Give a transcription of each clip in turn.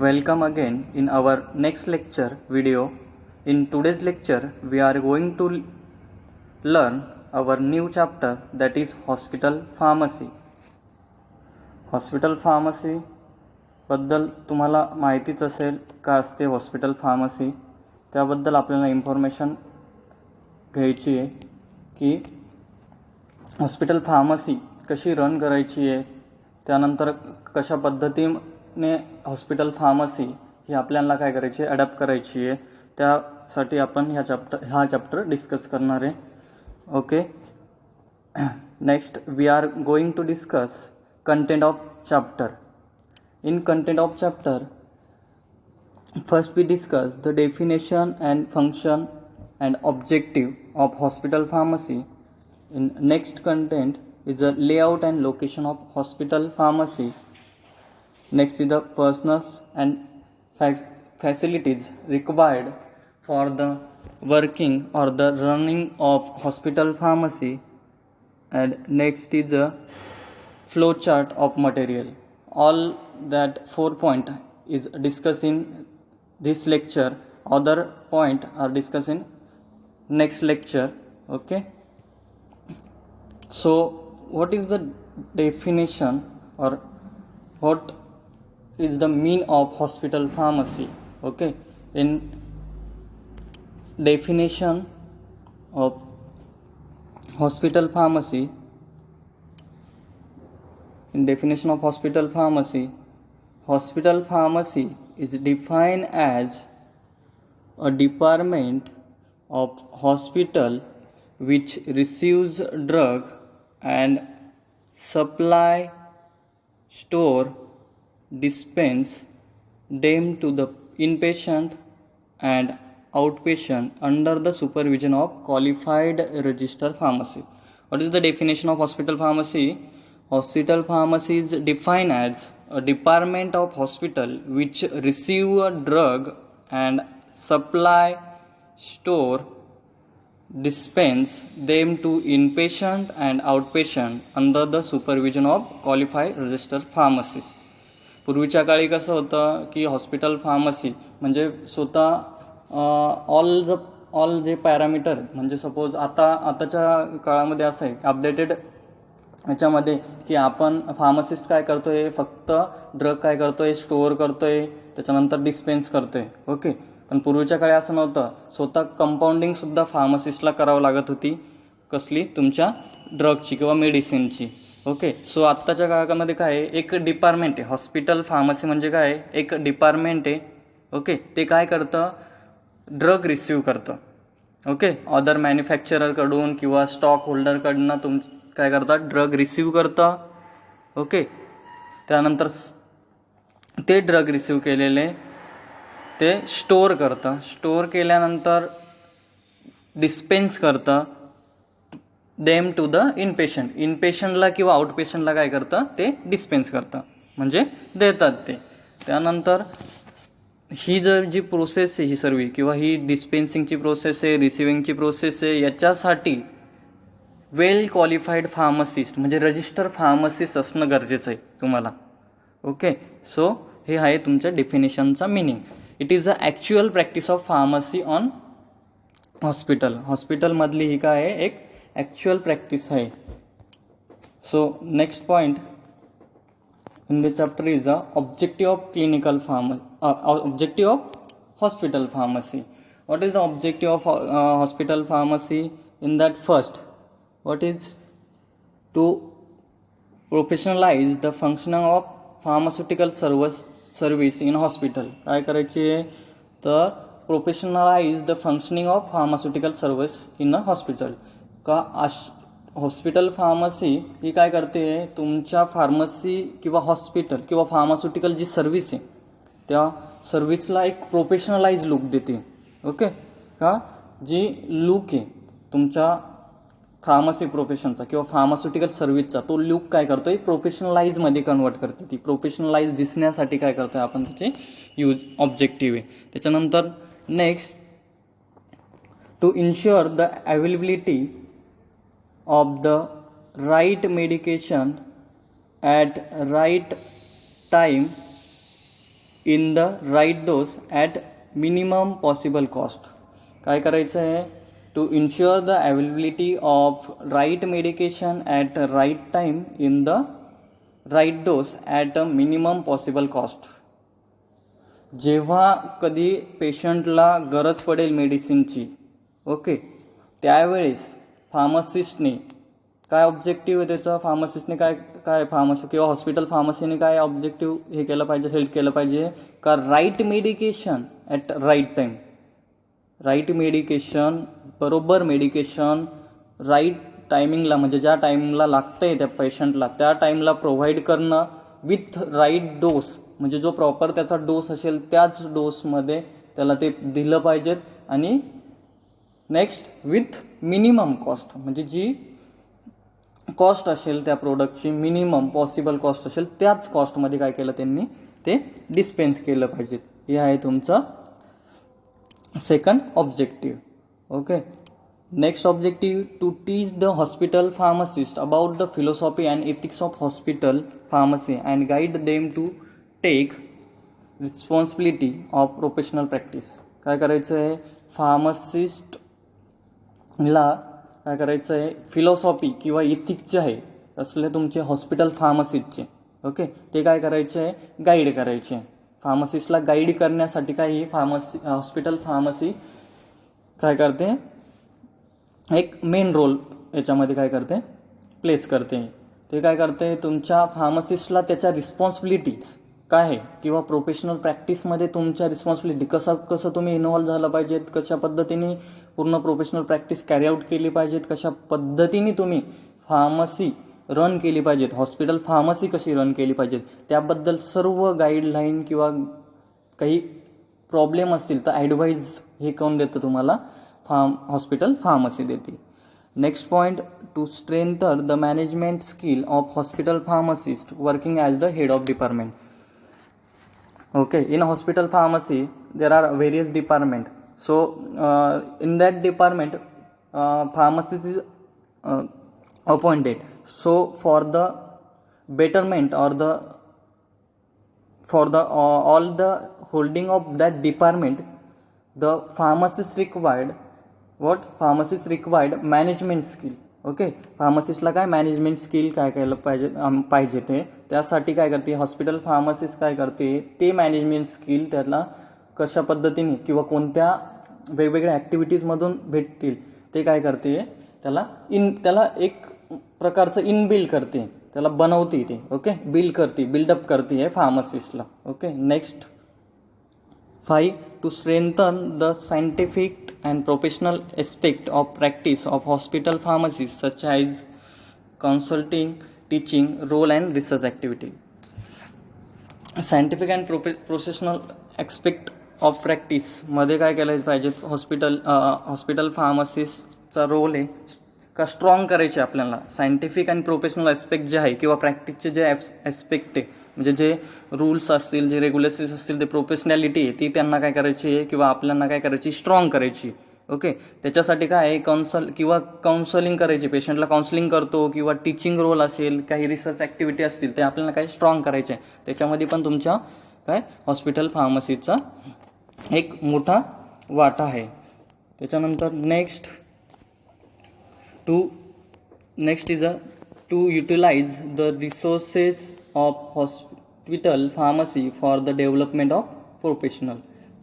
Welcome again in our next lecture video. In today's lecture, we are going to learn our new chapter, that is Hospital Pharmacy. Hospital pharmacy बद्दल तुम्हाला माहितीच असेल का असते hospital pharmacy. त्याबद्दल आपल्याला information घ्यायची आहे की हॉस्पिटल फार्मसी कशी रन करायची आहे, त्यानंतर कशा पद्धतीने हॉस्पिटल फार्मसी ही आपल्याला काय करायची आहे, अडॅप्ट करायची आहे. त्यासाठी आपण हा चॅप्टर डिस्कस करणार आहे. Okay, next we are going to discuss content of chapter. In content of chapter, first we discuss the definition and function and objective of hospital pharmacy. In next content is the layout and location of hospital pharmacy. Next is the personnel and facilities required for the working or the running of hospital pharmacy. And next is the flow chart of material. All that 4 point is discussed in this lecture. Other point are discussed in next lecture. Okay, so what is the definition or what is the mean of hospital pharmacy? Okay, in definition of hospital pharmacy, in definition of hospital pharmacy is defined as a department of hospital which receives drug and supply, store, dispense them to the inpatient and outpatient under the supervision of qualified registered pharmacists. What is the definition of hospital pharmacy? Hospital pharmacy is defined as a department of hospital which receive a drug and supply, store, dispense them to inpatient and outpatient under the supervision of qualified registered pharmacists. पूर्वीच्या काळी कसं होतं की hospital pharmacy म्हणजे स्वतः all जे parameter, म्हणजे suppose आताच्या काळामध्ये असं आहे अपडेटेड याच्यामध्ये की आपण फार्मासिस्ट काय करतो आहे, फक्त ड्रग काय करतो आहे, स्टोअर करतो आहे, त्याच्यानंतर डिस्पेन्स करतो आहे. ओके, पण पूर्वीच्या काळी असं नव्हतं. स्वतः कंपाऊंडिंगसुद्धा फार्मासिस्टला करावं लागत होती. कसली? तुमच्या ड्रगची किंवा मेडिसिनची. ओके, सो आत्ताच्या काळामध्ये काय आहे, एक डिपार्टमेंट आहे. हॉस्पिटल फार्मसी म्हणजे काय, एक डिपार्टमेंट आहे. ओके, ते काय करतं, ड्रग रिसिव्ह करतं. ओके, अदर मॅन्युफॅक्चररकडून किंवा स्टॉक होल्डरकडनं काय करतात, ड्रग रिसिव्ह करतं. ओके, त्यानंतर ते ड्रग रिसिव्ह केलेले ते स्टोअर करतं. स्टोअर केल्यानंतर डिस्पेन्स करतं देम टू द इनपेशंटला किंवा आउटपेशंटला काय करतं, ते डिस्पेन्स करतं, म्हणजे देतात ते. त्यानंतर ही जी प्रोसेस आहे, ही सर्व किंवा ही डिस्पेन्सिंगची प्रोसेस आहे, रिसिव्हिंगची प्रोसेस आहे, याच्यासाठी वेल क्वालिफाईड फार्मसिस्ट म्हणजे रजिस्टर फार्मसिस्ट असणं गरजेचं आहे तुम्हाला. ओके, सो हे आहे तुमच्या डेफिनेशनचा meaning. It is a actual practice of pharmacy on हॉस्पिटलमधली ही काय आहे, एक ॲक्च्युअल प्रॅक्टिस आहे. So next point in the chapter is the objective of hospital pharmacy. What is the objective of hospital pharmacy? In that first, what is to professionalize the functioning of pharmaceutical service in hospital. काय करायची आहे तर professionalise the functioning of pharmaceutical service in a hospital. का hospital pharmacy ही काय करते, तुमच्या pharmacy किंवा हॉस्पिटल किंवा फार्मास्युटिकल जी सर्व्हिस आहे त्या सर्व्हिसला एक प्रोफेशनलाइज लुक देते. ओके, का जी लुक आहे तुमच्या फार्मसी प्रोफेशनचा किंवा फार्मास्युटिकल सर्व्हिसचा, तो लुक काय करतो आहे, प्रोफेशनलाइजमध्ये कन्वर्ट करते. ती प्रोफेशनलाइज दिसण्यासाठी काय करतो आहे आपण, त्याचे ऑब्जेक्टिव्ह आहे. त्याच्यानंतर next, to ensure the availability of the right medication at right time in the right dose at minimum possible cost. काय करायचं आहे, to ensure the availability of right medication at right time in the right dose at a minimum possible cost. जेव्हा कधी पेशंटला गरज पडेल मेडिसिनची, okay, त्यावेळेस फार्मासिस्टने काय ऑब्जेक्टिव्ह आहे त्याचा, फार्मासिस्टने काय फार्मसी किंवा हॉस्पिटल फार्मसीने काय ऑब्जेक्टिव्ह हे केलं पाहिजे, हेल्प केलं पाहिजे का right medication at right time. Right medication, बरोबर मेडिकेशन राईट टायमिंगला, म्हणजे ज्या टाईमला लागतं आहे त्या पेशंटला त्या टाईमला प्रोव्हाइड करणं विथ राईट डोस, म्हणजे जो प्रॉपर त्याचा डोस असेल त्याच डोसमध्ये त्याला ते दिलं पाहिजेत. आणि नेक्स्ट विथ मिनिमम कॉस्ट, म्हणजे जी कॉस्ट असेल त्या प्रोडक्टची मिनिमम पॉसिबल कॉस्ट असेल त्याच कॉस्टमध्ये काय केलं त्यांनी ते डिस्पेन्स केलं पाहिजेत. हे आहे तुमचं second objective. Okay, next objective, to teach the hospital pharmacist about the philosophy and ethics of hospital pharmacy and guide them to take responsibility of professional practice. काय करायचं आहे, फार्मासिस्टला काय करायचं आहे, फिलॉसॉफी किंवा इथिक्स जे आहे असले तुमचे हॉस्पिटल फार्मसिस्टचे, ओके, ते काय करायचे आहे, गाईड करायचे. फार्मसिस्टला गाईड करण्यासाठी काय ही हॉस्पिटल फार्मसी काय करते, एक मेन रोल याच्यामध्ये काय करते, प्लेस करते. ते काय करते, तुमच्या फार्मसिस्टला त्याच्या रिस्पॉन्सिबिलिटीज काय आहे किंवा प्रोफेशनल प्रॅक्टिसमध्ये तुमच्या रिस्पॉन्सिबिलिटी कसं तुम्ही इन्व्हॉल्व झालं पाहिजेत, कशा पद्धतीने पूर्ण प्रोफेशनल प्रॅक्टिस कॅरी आउट केली पाहिजेत, कशा पद्धतीने तुम्ही फार्मसी रन केली पाहिजेत, हॉस्पिटल फार्मसी कशी रन केली पाहिजेत, त्याबद्दल सर्व गाईडलाईन किंवा काही प्रॉब्लेम असतील तर ॲडवाईज हे कोण देतं तुम्हाला, हॉस्पिटल फार्मसी देते. Next point, to strengthen the management skill of hospital pharmacist working as the head of department. Okay, in hospital pharmacy there are various department. So in that department pharmacist is appointed. So for the betterment or for the all the holding of that department, the pharmacist required management skill. Okay, फार्मसिस्टला काय management skill काय केलं पाहिजे ते त्यासाठी काय करते hospital pharmacist, काय करते ते मॅनेजमेंट स्किल त्याला कशा पद्धतीने किंवा कोणत्या वेगवेगळ्या ॲक्टिव्हिटीजमधून भेटतील ते काय करते, त्याला एक प्रकारचं इनबिल्ड करते, त्याला बनवते ते. ओके, बिल्डअप करते आहे फार्मसिस्टला. Okay, next 5, to strengthen the scientific and professional aspect of practice of hospital pharmacy such as consulting, teaching, role and research activity. Scientific and professional aspect of practice मध्ये काय केलं पाहिजे, हॉस्पिटल फार्मसिस्टचा रोल आहे का strong करायचे आपल्याला. Scientific and professional aspect जे आहे किंवा प्रॅक्टिसचे जे ॲस्पेक्ट आहे, म्हणजे जे रूल्स असतील, जे रेग्युलेशन्स असतील, ते प्रोफेशनॅलिटी आहे ती त्यांना काय करायची आहे किंवा आपल्याला काय करायची, स्ट्रॉंग करायची. ओके, त्याच्यासाठी काय आहे, काउन्सलिंग करायची, पेशंटला काउन्सलिंग करतो किंवा टीचिंग रोल असेल, काही रिसर्च ॲक्टिव्हिटी असतील ते आपल्याला काय स्ट्रॉंग करायचे. त्याच्यामध्ये पण तुमच्या काय हॉस्पिटल फार्मसीचा एक मोठा वाटा आहे. त्याच्यानंतर next is to utilize the resources of hospital pharmacy for the development of professional.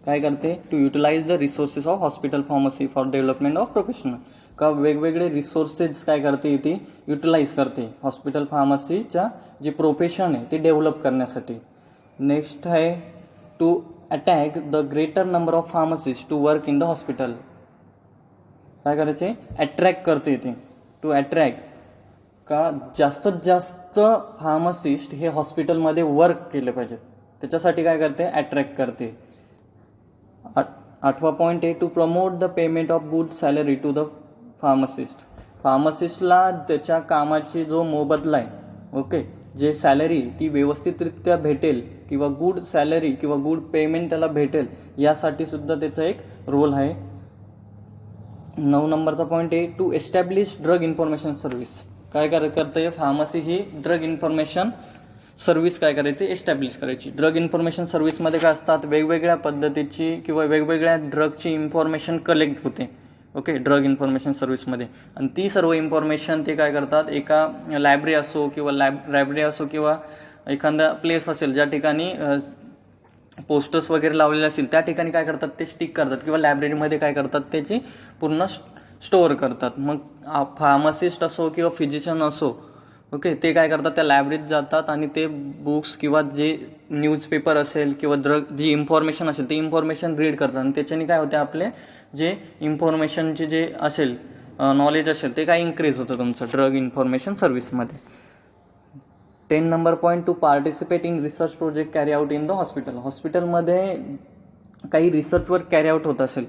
काय करते, to utilise the resources of hospital pharmacy for development of professional. का वेगवेगळे रिसोर्सेस काय करते ती युटिलाइज करते हॉस्पिटल फार्मसीच्या जे प्रोफेशन आहे ते डेव्हलप करण्यासाठी. नेक्स्ट आहे to attack the greater number of pharmacist to work in the hospital. काय करायचे, अट्रॅक्ट करते ते, टू अट्रॅक्ट का जास्तीत जास्त फार्मासिस्ट हे हॉस्पिटलमध्ये वर्क केले पाहिजेत, त्याच्यासाठी काय करते, अट्रॅक्ट करते. 8वा पॉईंट आहे to promote the payment of good salary to the pharmacist. फार्मासिस्टला त्याच्या कामाची जो मोबदला आहे, ओके, जे सॅलरी ती व्यवस्थितरित्या भेटेल किंवा गुड सॅलरी किंवा गुड पेमेंट त्याला भेटेल यासाठी सुद्धा त्याचा एक रोल आहे. 9 नंबरचा पॉईंट आहे to establish drug information service. काय करते फार्मसी ही ड्रग इन्फॉर्मेशन सर्व्हिस काय करायची, एस्टॅब्लिश करायची. ड्रग इन्फॉर्मेशन सर्व्हिसमध्ये काय असतात, वेगवेगळ्या पद्धतीची किंवा वेगवेगळ्या ड्रगची इन्फॉर्मेशन कलेक्ट होते. ओके, ड्रग इन्फॉर्मेशन सर्व्हिसमध्ये. आणि ती सर्व इन्फॉर्मेशन ते काय करतात, एका लायब्ररी असो किंवा लायब्ररी असो किंवा एखादा प्लेस असेल ज्या ठिकाणी पोस्टर्स वगैरे लावलेले असतील त्या ठिकाणी काय करतात, ते स्टिक करतात किंवा लायब्ररीमध्ये काय करतात, त्याची पूर्ण स्टोअर करतात. मग फार्मासिस्ट असो किंवा फिजिशियन असो, ओके, ते काय करतात, त्या लायब्ररीत जातात आणि ते बुक्स किंवा जे न्यूजपेपर असेल किंवा ड्रग जी इन्फॉर्मेशन असेल ती इन्फॉर्मेशन रीड करतात. आणि त्याच्याने काय होते, आपले जे इन्फॉर्मेशनचे जे असेल नॉलेज असेल ते काय इन्क्रीज होतं तुमचं ड्रग इन्फॉर्मेशन सर्व्हिसमध्ये. 10 number point, to participate in research project carry out in the hospital. हॉस्पिटलमध्ये काही रिसर्च वर्क कॅरी आउट होत असेल,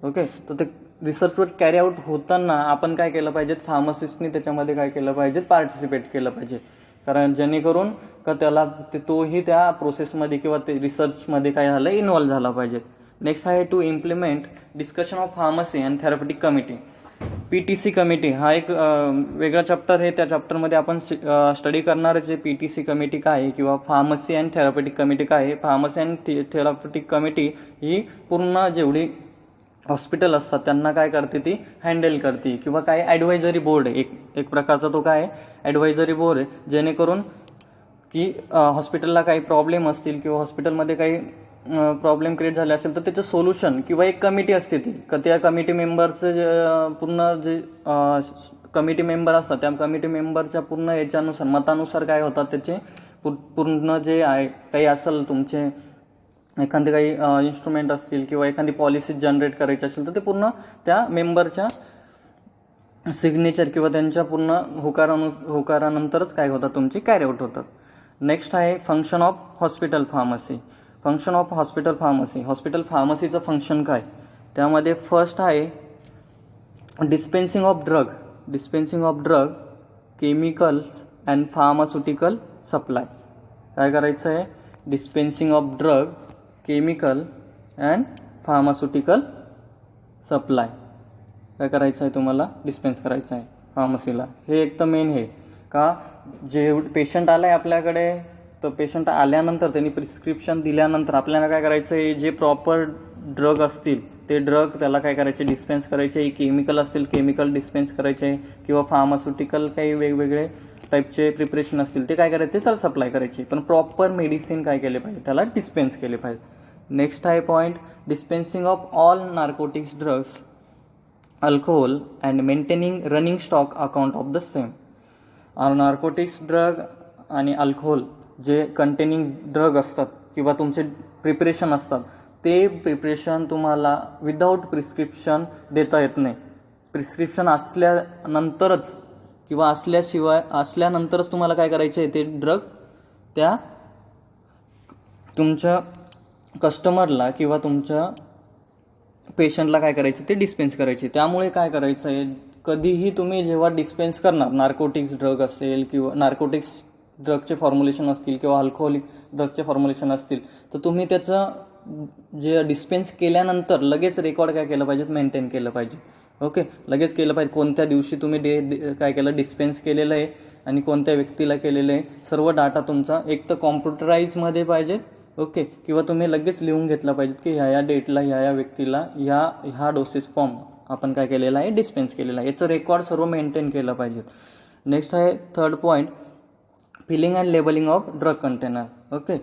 ओके, तर ते रिसर्च वर्क कॅरी आउट होताना आपण काय केलं पाहिजे, फार्मासिस्टनी त्याच्यामध्ये काय केलं पाहिजे, पार्टिसिपेट केलं पाहिजे. कारण जेणेकरून का त्याला तोही त्या प्रोसेसमध्ये किंवा ते रिसर्चमध्ये काय झालं, इन्व्हॉल्व झाला पाहिजे. नेक्स्ट आहे to implement discussion of pharmacy and therapeutic committee. PTC committee हा एक वेगळा चॅप्टर आहे. त्या चॅप्टरमध्ये आपण स्टडी करणार जे PTC कमिटी काय आहे किंवा फार्मसी अँड थेरपटिक कमिटी काय आहे. फार्मसी अँड थेरपटिक कमिटी ही पूर्ण जेवढी हॉस्पिटल असतात त्यांना काय करते, ती हँडल करते किंवा काय ॲडवायझरी बोर्ड आहे, एक प्रकारचा तो काय आहे, ॲडवायझरी बोर्ड आहे. जेणेकरून की हॉस्पिटलला काही प्रॉब्लेम असतील किंवा हॉस्पिटलमध्ये काही प्रॉब्लेम क्रिएट झाले असेल तर त्याचं सोल्युशन किंवा एक कमिटी असते ती त्या कमिटी मेंबरचं जे पूर्ण जे कमिटी मेंबर असतात त्या कमिटी मेंबरच्या पूर्ण याच्यानुसार मतानुसार काय होतात, त्याचे पूर्ण जे आहे काही असेल तुमचे एखादे काही इन्स्ट्रुमेंट असतील किंवा एखादी पॉलिसी जनरेट करायची असेल तर ते पूर्ण त्या मेंबरच्या सिग्नेचर किंवा त्यांच्या पूर्ण होकारानंतरच काय होतात, तुमची कॅरी आउट होतात. नेक्स्ट आहे function of hospital pharmacy. Function of hospital pharmacy. Hospital फार्मसीचं फंक्शन काय, त्यामध्ये फर्स्ट आहे dispensing of drug. Dispensing of drug, chemicals and pharmaceutical supply. काय करायचं आहे, dispensing of drug, chemical and pharmaceutical supply. काय करायचं आहे, तुम्हाला डिस्पेन्स करायचं आहे फार्मसीला. हे एक तर मेन हे का, जे पेशंट आला आहे आपल्याकडे, तर पेशंट आल्यानंतर त्यांनी प्रिस्क्रिप्शन दिल्यानंतर आपल्याला काय करायचं आहे, जे प्रॉपर ड्रग असतील ते ड्रग त्याला काय करायचे, डिस्पेन्स करायचे. केमिकल असतील केमिकल डिस्पेन्स करायचे किंवा फार्मास्युटिकल काही वेगवेगळे टाईपचे प्रिपरेशन असतील ते काय करायचे, त्याला सप्लाय करायचे. पण प्रॉपर मेडिसिन काय केले पाहिजे, त्याला डिस्पेन्स केले पाहिजे. नेक्स्ट आहे point, dispensing of all narcotics drugs, alcohol and maintaining running stock account of the same. Narcotics drug आणि अल्कोहोल जे कंटेनिंग ड्रग असतात किंवा तुमचे प्रिपरेशन असतात ते प्रिपरेशन तुम्हाला विदाऊट प्रिस्क्रिप्शन देता येत नाही. प्रिस्क्रिप्शन असल्यानंतरच किंवा असल्यानंतरच तुम्हाला काय करायचे आहे, ते ड्रग त्या तुमच्या कस्टमरला किंवा तुमच्या पेशंटला काय करायचे, ते डिस्पेन्स करायचे. त्यामुळे काय करायचं आहे, कधीही तुम्ही जेव्हा डिस्पेन्स करणार नार्कोटिक्स ड्रग असेल किंवा नार्कोटिक्स ड्रगचे फॉर्म्युलेशन असतील किंवा अल्कोहोलिक ड्रगचे फॉर्म्युलेशन असतील तर तुम्ही त्याचं जे डिस्पेन्स केल्यानंतर लगेच रेकॉर्ड काय केलं पाहिजे, मेंटेन केलं पाहिजे. ओके, लगेच केलं पाहिजे कोणत्या दिवशी तुम्ही काय केलं, डिस्पेन्स केलेलं आहे आणि कोणत्या व्यक्तीला केलेलं आहे. सर्व डाटा तुमचा एक तर कॉम्प्युटराईजमध्ये पाहिजे, ओके, किंवा तुम्ही लगेच लिहून घेतला पाहिजे की ह्या डेटला ह्या व्यक्तीला ह्या डोसेस फॉर्म आपण काय केलेला आहे, डिस्पेन्स केलेला आहे. याचं रेकॉर्ड सर्व मेंटेन केलं पाहिजे. नेक्स्ट आहे third point, filling and labelling of drug container. Okay,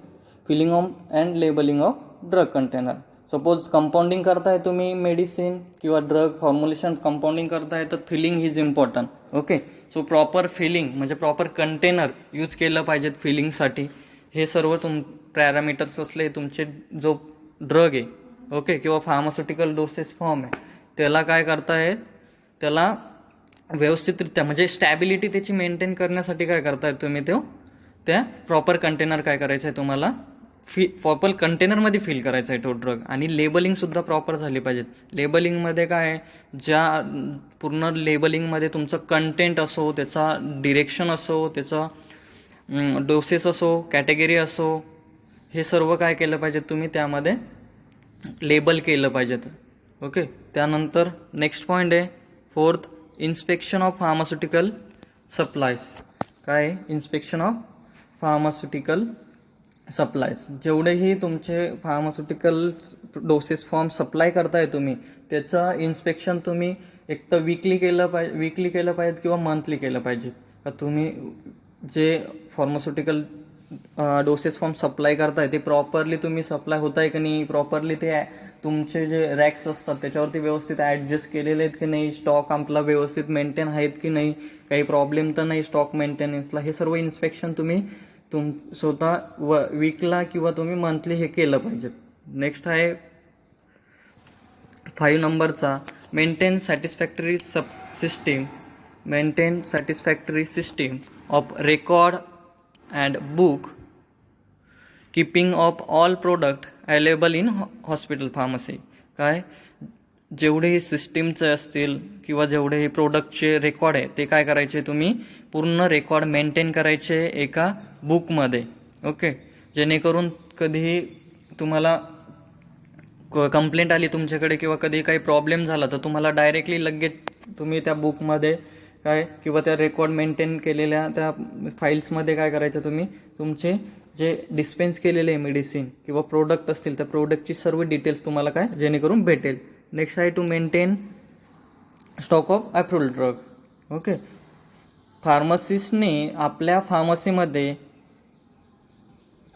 filling and labelling of drug container. Suppose compounding करताय तुम्ही मेडिसिन किंवा ड्रग फॉर्म्युलेशन कंपाऊंडिंग करताय तर filling is important. Okay, so proper filling म्हणजे प्रॉपर कंटेनर यूज केलं पाहिजेत फिलिंगसाठी. हे सर्व पॅरामीटर्स असले तुमचे जो ड्रग आहे, ओके, किंवा फार्मास्युटिकल डोसेस फॉर्म आहे त्याला काय करतायत, त्याला व्यवस्थितरित्या म्हणजे स्टॅबिलिटी त्याची मेंटेन करण्यासाठी काय करतायत तुम्ही, त्या प्रॉपर कंटेनर काय करायचं आहे तुम्हाला, प्रॉपर कंटेनरमध्ये फिल करायचं आहे तो ड्रग. आणि लेबलिंगसुद्धा प्रॉपर झाली पाहिजेत. लेबलिंगमध्ये काय आहे, ज्या पूर्ण लेबलिंगमध्ये तुमचं कंटेंट असो, त्याचा डिरेक्शन असो, त्याचा डोसेस असो, कॅटेगरी असो, हे सर्व काय केलं पाहिजे तुम्ही त्यामध्ये लेबल केलं पाहिजेत. ओके, त्यानंतर नेक्स्ट पॉईंट आहे fourth, inspection of pharmaceutical supplies. काय इन्स्पेक्शन ऑफ फार्मास्युटिकल सप्लायज, जेवढेही तुमचे फार्मास्युटिकल डोसेस फॉर्म सप्लाय करताय तुम्ही, त्याचं इन्स्पेक्शन तुम्ही एक तर वीकली केलं पाहिजे किंवा मंथली केलं पाहिजे. का तुम्ही जे फार्मास्युटिकल डोसेस फॉर्म सप्लाय करताय ते प्रॉपरली तुम्ही सप्लाय होत आहे की नाही, प्रॉपरली ते तुमचे जे रॅक्स असतात त्याच्यावरती व्यवस्थित ॲडजस्ट केलेले आहेत की नाही, स्टॉक आपला व्यवस्थित मेंटेन आहेत की नाही, काही प्रॉब्लेम तर नाही स्टॉक मेंटेनन्सला, हे सर्व इन्स्पेक्शन तुम्ही स्वतः वीकला किंवा तुम्ही मंथली हे केलं पाहिजे. नेक्स्ट आहे 5 नंबरचा, maintain satisfactory system of record and book keeping of all product available in hospital pharmacy. काय जेवढे सिस्टीमचे असतील किंवा जेवढे प्रोडक्टचे रेकॉर्ड आहे ते काय करायचे, तुम्ही पूर्ण रेकॉर्ड मेंटेन करायचे एका बुकमध्ये. ओके, जेणेकरून कधीही तुम्हाला कंप्लेंट आली तुमच्याकडे किंवा कधी काही प्रॉब्लेम झाला तर तुम्हाला डायरेक्टली लगेच तुम्ही त्या बुकमध्ये काय किंवा त्या रेकॉर्ड मेंटेन केलेल्या त्या फाईल्समध्ये काय करायचं, तुम्ही तुमचे जे डिस्पेन्स केलेले मेडिसिन किंवा प्रोडक्ट असतील त्या प्रोडक्टची सर्व डिटेल्स तुम्हाला काय जेणेकरून भेटेल. नेक्स्ट आहे to maintain stock of approved drug. Okay, फार्मसिस्टने आपल्या फार्मसीमध्ये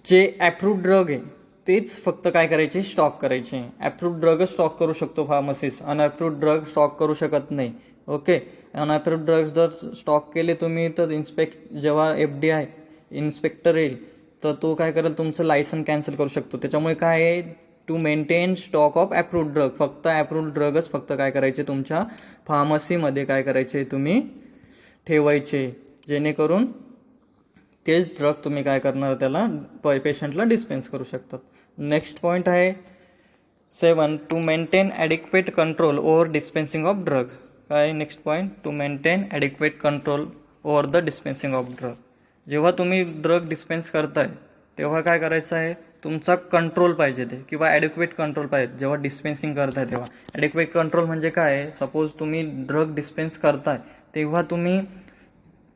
जे अप्रूव्ड ड्रग आहे तेच फक्त काय करायचे, स्टॉक करायचे. अप्रूव्ड ड्रगच स्टॉक करू शकतो फार्मसिस्ट, अनअप्रूव्ड ड्रग स्टॉक करू शकत नाही. ओके, अनअप्रूव्ड ड्रग्स जर स्टॉक केले तुम्ही तर जेव्हा FDI इन्स्पेक्टर येईल तर तो काय करेल, तुमचं लायसन कॅन्सल करू शकतो. त्याच्यामुळे काय आहे, to maintain stock of approved drug, फक्त अप्रूव्ड ड्रगच फक्त काय करायचे तुमच्या फार्मसीमध्ये काय करायचे तुम्ही ठेवायचे, जेणेकरून तेच ड्रग तुम्ही काय करणार त्याला पेशंटला डिस्पेन्स करू शकतात. नेक्स्ट पॉईंट आहे 7, to maintain adequate control over dispensing of drug. काय next point, to maintain adequate control over the dispensing of drug. जेव्हा तुम्ही ड्रग डिस्पेन्स करताय तेव्हा काय करायचं आहे, तुमचा कंट्रोल पाहिजे ते किंवा ॲडिक्वेट कंट्रोल पाहिजे. जेव्हा डिस्पेन्सिंग करताय तेव्हा ॲडिक्वेट कंट्रोल म्हणजे काय आहे, सपोज तुम्ही ड्रग डिस्पेन्स करताय तेव्हा तुम्ही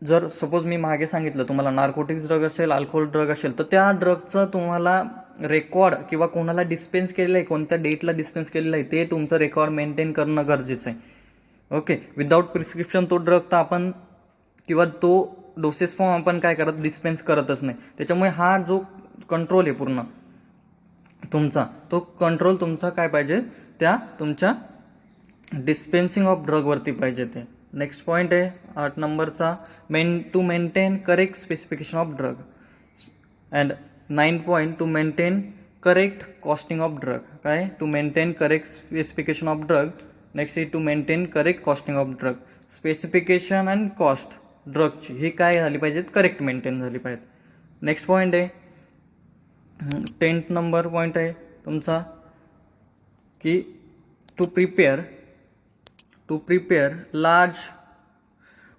जर सपोज मी मागे सांगितलं तुम्हाला नार्कोटिक्स ड्रग असेल, अल्कोहोल ड्रग असेल तर त्या ड्रगचं तुम्हाला रेकॉर्ड किंवा कोणाला डिस्पेन्स केलेलं आहे, कोणत्या डेटला डिस्पेन्स केलेलं आहे ते तुमचं रेकॉर्ड मेंटेन करणं गरजेचं आहे. ओके, विदाऊट प्रिस्क्रिप्शन तो ड्रग तर आपण किंवा तो डोसेस फॉर्म आपण काय करत डिस्पेन्स करतच नाही. त्याच्यामुळे हा जो कंट्रोल आहे पूर्ण तुमचा, तो कंट्रोल तुमचा काय पाहिजे, त्या तुमच्या डिस्पेन्सिंग ऑफ ड्रगवरती पाहिजे ते. नेक्स्ट पॉईंट आहे 8 नंबरचा, to maintain correct specification of drug. And 9 point, to maintain correct costing of drug. काय, to maintain correct specification of drug. Next आहे to maintain correct costing of drug. Specification and cost ड्रगची ही काय झाली पाहिजेत, correct maintain झाली पाहिजे. Next point आहे 10 नंबर पॉईंट आहे तुमचा की to prepare large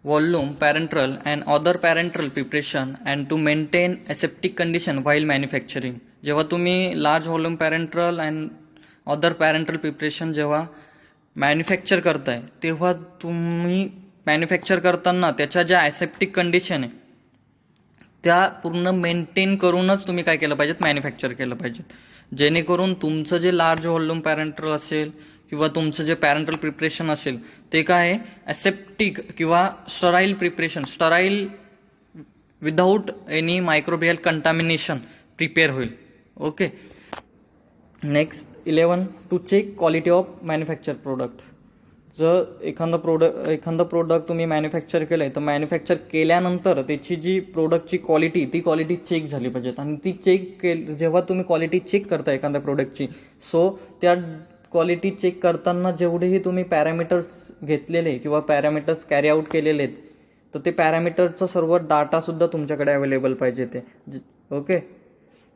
volume parenteral and other parenteral preparation and to maintain aseptic condition while manufacturing. जेव्हा तुम्ही large volume parenteral and other parenteral preparation जेव्हा मॅन्युफॅक्चर करताय तेव्हा तुम्ही मॅन्युफॅक्चर करताना त्याच्या ज्या ॲसेप्टिक कंडिशन आहे त्या पूर्ण मेंटेन करूनच तुम्ही काय केलं पाहिजेत, मॅन्युफॅक्चर केलं पाहिजेत, जेणेकरून तुमचं जे लार्ज व्हॉल्यूम पॅरेंट्रल असेल किंवा तुमचं जे पॅरेंट्रल प्रिपरेशन असेल ते काय आहे, ॲसेप्टिक किंवा sterile preparation, sterile without any microbial contamination prepare होईल. Okay, next 11, to check quality of manufacture product. जर एखादं प्रोडक्ट तुम्ही मॅन्युफॅक्चर केलं आहे तर मॅन्युफॅक्चर केल्यानंतर त्याची जी प्रोडक्टची क्वालिटी ती क्वालिटी चेक झाली पाहिजेत. आणि ती जेव्हा तुम्ही क्वालिटी चेक करता एखाद्या प्रोडक्टची, सो त्या क्वालिटी चेक करताना जेवढेही तुम्ही पॅरामीटर्स घेतलेले किंवा पॅरामीटर्स कॅरी आऊट केलेले आहेत तर ते पॅरामीटरचा सर्व डाटासुद्धा तुमच्याकडे अवेलेबल पाहिजे ते. Okay,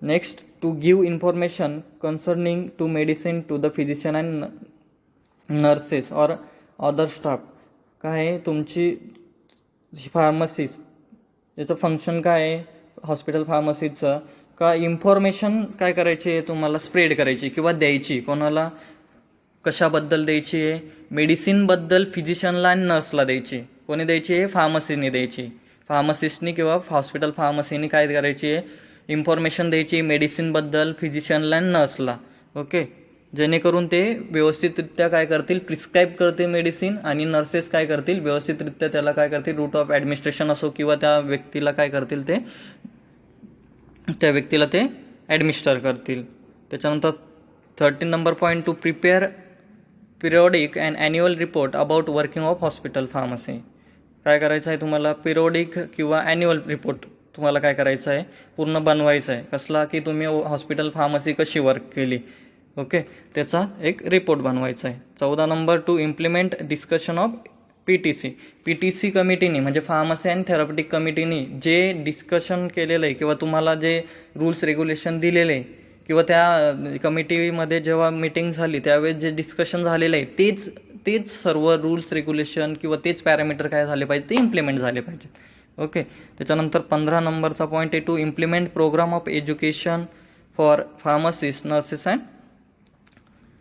next, to give information concerning to medicine to the physician and nurses और अदर स्टाफ. काय आहे, तुमची फार्मसिस्ट याचं फंक्शन काय आहे हॉस्पिटल फार्मसीचं, का इन्फॉर्मेशन काय करायची आहे तुम्हाला स्प्रेड करायची किंवा द्यायची. कोणाला कशाबद्दल द्यायची आहे, मेडिसिनबद्दल फिजिशियनला आणि नर्सला द्यायची. कोणी द्यायची आहे, फार्मसीने द्यायची. फार्मसिस्टनी किंवा हॉस्पिटल फार्मसीनी काय करायची आहे, इन्फॉर्मेशन द्यायची मेडिसिनबद्दल फिजिशियनला आणि नर्सला. ओके, जेणेकरून ते व्यवस्थितरित्या काय करतील, प्रिस्क्राईब करतील मेडिसिन, आणि नर्सेस काय करतील, व्यवस्थितरित्या त्याला काय करतील, रूट ऑफ ॲडमिनिस्ट्रेशन असो किंवा त्या व्यक्तीला काय करतील, त्या व्यक्तीला ते ॲडमिनिस्टर करतील. त्याच्यानंतर 13 number point, to prepare periodic and annual report about working of hospital pharmacy. काय करायचं आहे तुम्हाला, पिरियॉडिक किंवा ॲन्युअल रिपोर्ट तुम्हाला काय करायचं आहे, पूर्ण बनवायचं आहे. कसला, की तुम्ही हॉस्पिटल फार्मसी कशी वर्क केली. ओके, त्याचा एक रिपोर्ट बनवायचा आहे. 14 number, to implement discussion of PTC कमिटीने म्हणजे फार्मसी अँड थेरॉपिटिक कमिटीने जे डिस्कशन केलेलं आहे किंवा तुम्हाला जे रूल्स रेग्युलेशन दिलेले आहे किंवा त्या कमिटीमध्ये जेव्हा मीटिंग झाली त्यावेळेस जे डिस्कशन झालेलं आहे तेच सर्व रूल्स रेग्युलेशन किंवा तेच पॅरामीटर काय झाले पाहिजे, ते इम्प्लिमेंट झाले पाहिजेत. ओके, त्याच्यानंतर 15 नंबरचा पॉईंट आहे, to implement programme of education for pharmacist, nurses and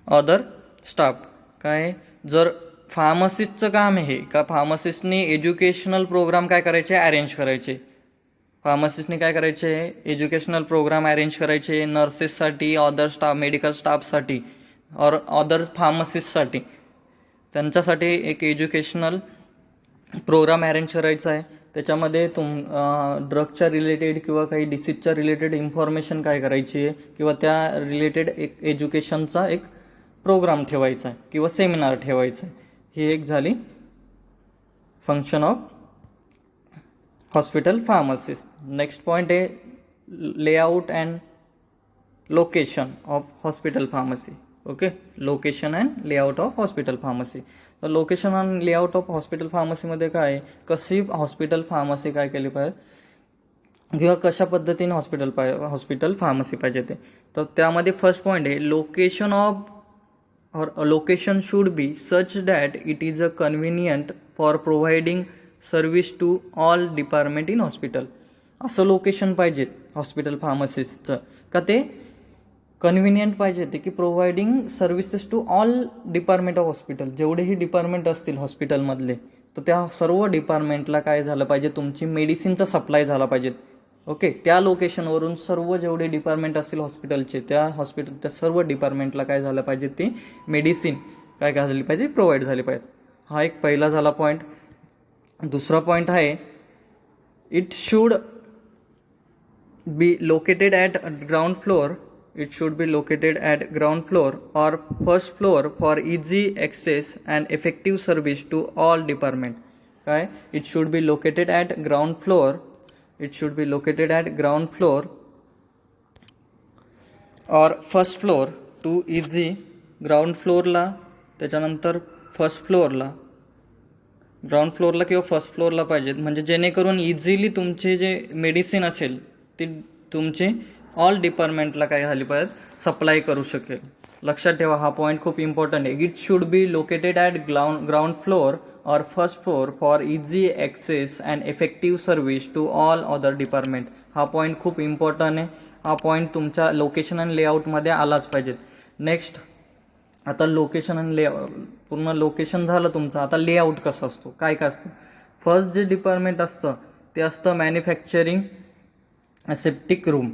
other staff. काय, जर फार्मसिस्टचं काम आहे का फार्मसिस्टनी एज्युकेशनल प्रोग्राम काय करायचे, अरेंज करायचे. फार्मसिस्टनी काय करायचे, एज्युकेशनल प्रोग्राम अरेंज करायचे नर्सेससाठी, अदर स्टाफ, मेडिकल स्टाफसाठी और अदर फार्मसिस्टसाठी. त्यांच्यासाठी एक एज्युकेशनल प्रोग्राम अरेंज करायचा आहे. त्याच्यामध्ये ड्रगच्या रिलेटेड किंवा काही डिसीजच्या रिलेटेड इन्फॉर्मेशन काय करायची आहे किंवा त्या रिलेटेड एक एज्युकेशनचा एक प्रोग्राम ठेवायचा आहे किंवा सेमिनार ठेवायचा आहे. ही एक झाली function of hospital pharmacist. Next point आहे layout and location of hospital pharmacy. Okay, location and layout of hospital pharmacy. तर location and layout of hospital फार्मसीमध्ये काय आहे, कशी हॉस्पिटल फार्मसी काय केली पाहिजे किंवा कशा पद्धतीने हॉस्पिटल फार्मसी पाहिजे ते. तर त्यामध्ये फर्स्ट पॉईंट आहे location of or location should be such that it is a convenient for providing service to all department in hospital. असं लोकेशन पाहिजे हॉस्पिटल फार्मसिस्टचं का ते कन्व्हिनियंट पाहिजे ते की providing services to all department of hospital. जेवढेही डिपार्टमेंट असतील हॉस्पिटलमधले तर त्या सर्व डिपार्टमेंटला काय झालं पाहिजे, तुमची मेडिसिनचा सप्लाय झाला पाहिजे. ओके, त्या लोकेशनवरून सर्व जेवढे डिपार्टमेंट असतील हॉस्पिटलचे त्या सर्व डिपार्टमेंटला काय झालं पाहिजे, ते मेडिसिन काय झाली पाहिजे, प्रोव्हाइड झाली पाहिजे. हा एक पहिला झाला पॉईंट. दुसरा पॉईंट आहे it should be located at ground floor. It should be located at ground floor or first floor for easy access and effective service to all department. काय, it should be located at ground floor. It should be located at ground floor or first floor to easy. Ground फ्लोअरला, त्याच्यानंतर first फ्लोअरला, ground फ्लोअरला किंवा first फ्लोअरला पाहिजेत म्हणजे जेणेकरून इझिली तुमचे जे मेडिसिन असेल ती तुमचे ऑल डिपार्टमेंटला काय झाली पाहिजे, सप्लाय करू शकेल. लक्षात ठेवा, हा पॉईंट खूप इम्पॉर्टंट आहे. It should be located at ground floor or first floor for easy access and effective service to all other department. हा पॉईंट खूप इम्पॉर्टंट आहे. हा पॉईंट तुमच्या लोकेशन अँड लेआउटमध्ये आलाच पाहिजे. नेक्स्ट, आता लोकेशन अँड लेआउट पूर्ण लोकेशन झालं तुमचं. आता लेआउट कसं असतो, काय असतं. फर्स्ट जे डिपार्टमेंट असतं ते असतं मॅन्युफॅक्चरिंग ॲसेप्टिक रूम.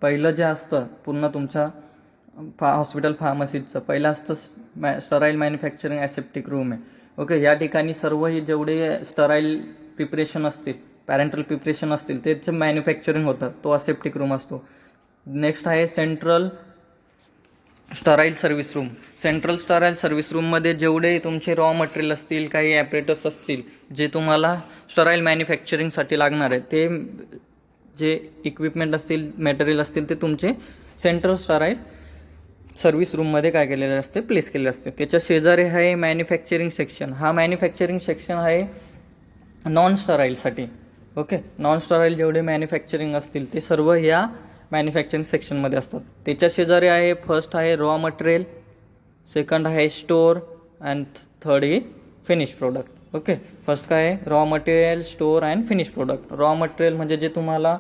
पहिलं जे असतं पूर्ण तुमच्या हॉस्पिटल फार्मसीचं पहिलं असतं स्टराईल मॅन्युफॅक्चरिंग ॲसेप्टिक रूम आहे. ओके, या ठिकाणी सर्व हे जेवढे स्टराईल प्रिपरेशन असतील, पॅरेंटल प्रिपरेशन असतील त्याचं मॅन्युफॅक्चरिंग होतं, तो असेप्टिक रूम असतो. नेक्स्ट आहे central sterile service room. Central sterile service रूममध्ये जेवढे तुमचे रॉ मटेरियल असतील, काही ॲपरेटस असतील जे तुम्हाला स्टराईल मॅन्युफॅक्चरिंगसाठी लागणार आहे, ते जे इक्विपमेंट असतील, मटेरियल असतील ते तुमचे सेंट्रल स्टराईल सर्व्हिस रूममध्ये काय केलेले असते, प्लेस केलेले असते. त्याच्या शेजारी आहे मॅन्युफॅक्चरिंग सेक्शन. हा मॅन्युफॅक्चरिंग सेक्शन आहे नॉन स्टराईलसाठी. ओके, नॉन स्टराईल जेवढे मॅन्युफॅक्चरिंग असतील ते सर्व ह्या मॅन्युफॅक्चरिंग सेक्शनमध्ये असतात. त्याच्या शेजारी आहे फर्स्ट आहे रॉ मटेरियल, सेकंड आहे स्टोअर अँड थर्ड आहे फिनिश प्रोडक्ट. ओके, फर्स्ट काय आहे raw material, store and finish product. Raw material म्हणजे जे तुम्हाला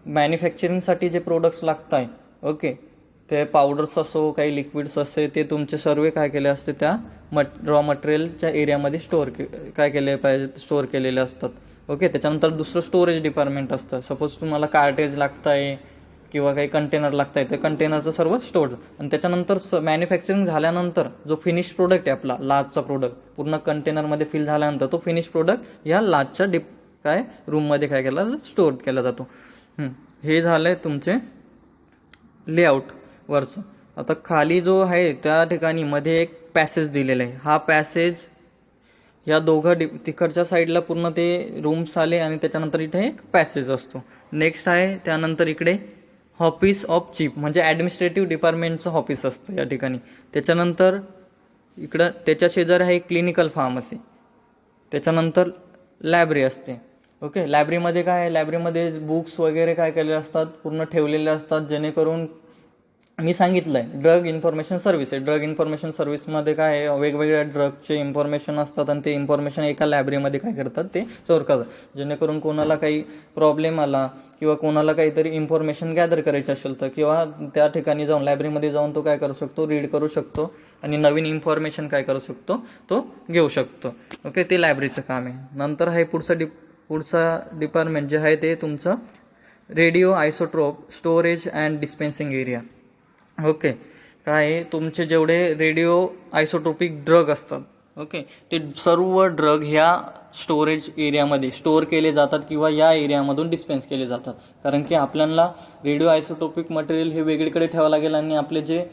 मॅन्युफॅक्चरिंगसाठी जे प्रोडक्ट्स लागत आहे, ओके, ते पावडर्स असो काही लिक्विड्स असे ते तुमचे सर्व काय केले असते त्या रॉ मटेरियलच्या एरियामध्ये काय केले पाहिजे, स्टोअर केलेले असतात. ओके. त्याच्यानंतर दुसरं स्टोरेज डिपार्टमेंट असतं. सपोज तुम्हाला कार्टेज लागत आहे किंवा काही कंटेनर लागत आहे, तर कंटेनरचं सर्व स्टोअर. आणि त्याच्यानंतर मॅन्युफॅक्चरिंग झाल्यानंतर जो फिनिश प्रोडक्ट आहे आपला लार्जचा प्रोडक्ट पूर्ण कंटेनरमध्ये फिल झाल्यानंतर तो फिनिश प्रोडक्ट या लार्जच्या रूममध्ये काय केला स्टोअर केला जातो. हे झालं आहे तुमचे लेआउट वरचं. आता खाली जो आहे त्या ठिकाणी मध्ये एक पॅसेज दिलेला आहे. हा पॅसेज या दोघं तिकडच्या साईडला पूर्ण ते रूम्स आले आणि त्याच्यानंतर इथे एक पॅसेज असतो. नेक्स्ट आहे त्यानंतर इकडे ऑफिस ऑफ चीफ म्हणजे ॲडमिनिस्ट्रेटिव्ह डिपार्टमेंटचं ऑफिस असतं या ठिकाणी. त्याच्यानंतर इकडं त्याच्या शेजारी आहे क्लिनिकल फार्मसी. त्याच्यानंतर लायब्ररी असते. ओके. लायब्ररीमध्ये काय आहे, लायब्ररीमध्ये बुक्स वगैरे काय केलेले असतात पूर्ण ठेवलेले असतात, जेणेकरून मी सांगितलं आहे ड्रग इन्फॉर्मेशन सर्व्हिस आहे. ड्रग इन्फॉर्मेशन सर्व्हिसमध्ये काय आहे वेगवेगळ्या ड्रगचे इन्फॉर्मेशन असतात आणि ते इन्फॉर्मेशन एका लायब्ररीमध्ये काय करतात ते स्टोअर करतात, जेणेकरून कोणाला काही प्रॉब्लेम आला किंवा कोणाला काहीतरी इन्फॉर्मेशन गॅदर करायची असेल तर किंवा त्या ठिकाणी जाऊन लायब्ररीमध्ये जाऊन तो काय करू शकतो, रीड करू शकतो आणि नवीन इन्फॉर्मेशन काय करू शकतो तो घेऊ शकतो. ओके. ते लायब्ररीचं काम आहे. नंतर आहे पुढचा डिपार्टमेंट जे आहे ते तुमचं radio isotope storage and dispensing area. Okay. काय तुमचे जेवढे रेडिओ आयसोटोपिक ड्रग असतात, ओके, ते सर्व ड्रग ह्या स्टोरेज एरियामध्ये स्टोअर केले जातात किंवा या एरियामधून डिस्पेन्स केले जातात. कारण की आपल्याला रेडिओ आयसोटोपिक मटेरियल हे वेगळीकडे ठेवावं लागेल आणि आपले जे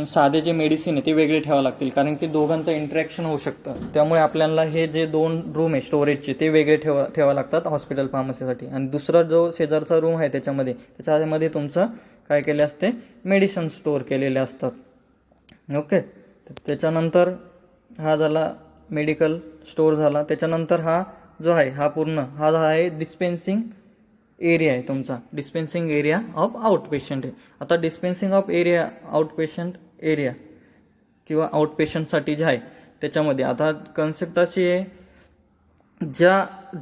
साधे जे मेडिसिन आहे ते वेगळे ठेवावं लागतील, कारण की दोघांचं इंटरॅक्शन होऊ शकतं. त्यामुळे आपल्याला हे जे 2 रूम आहे स्टोरेजचे ते वेगळे ठेवावं लागतात हॉस्पिटल फार्मसीसाठी. आणि दुसरा जो शेजारचा रूम आहे त्याच्यामध्ये तुमचं काय केले असते मेडिसिन स्टोअर केलेले असतात. ओके. त्याच्यानंतर हा झाला मेडिकल स्टोअर झाला. त्याच्यानंतर हा जो आहे हा आहे डिस्पेन्सिंग एरिया आहे तुमचा. डिस्पेन्सिंग एरिया ऑफ आउटपेशंट आहे. आता डिस्पेन्सिंग ऑफ एरिया आउटपेशंट एरिया किंवा आउटपेशंटसाठी जे आहे त्याच्यामध्ये आता कन्सेप्ट अशी आहे,